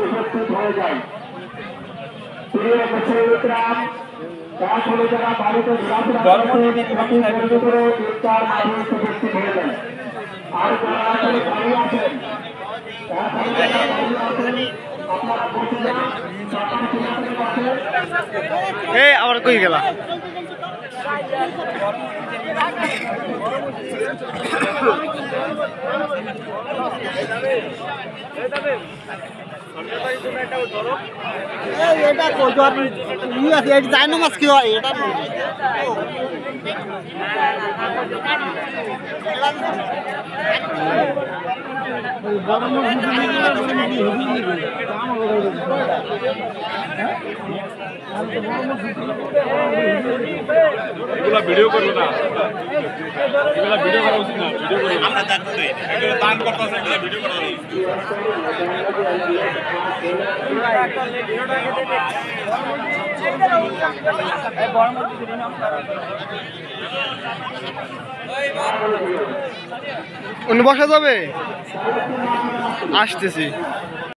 উপস্থিত হয়ে যায়। প্রিয় মুসলিম যারা বাড়িতে ঘোরাফেরা করে ইফতার মাঠে উপস্থিত হয়ে যায়। আর যারা আসলে দাঁড়িয়ে আছেন আপনারা বসে যান। আবার কই গেলা এটা যায় না মাছ কি হয় এটা ভিডিও করবো না, ভিডিও করা উচিত না। ভিডিও করি আমরা দান করতেছে, ভিডিও করা অন্য বসা যাবে আসতেছি।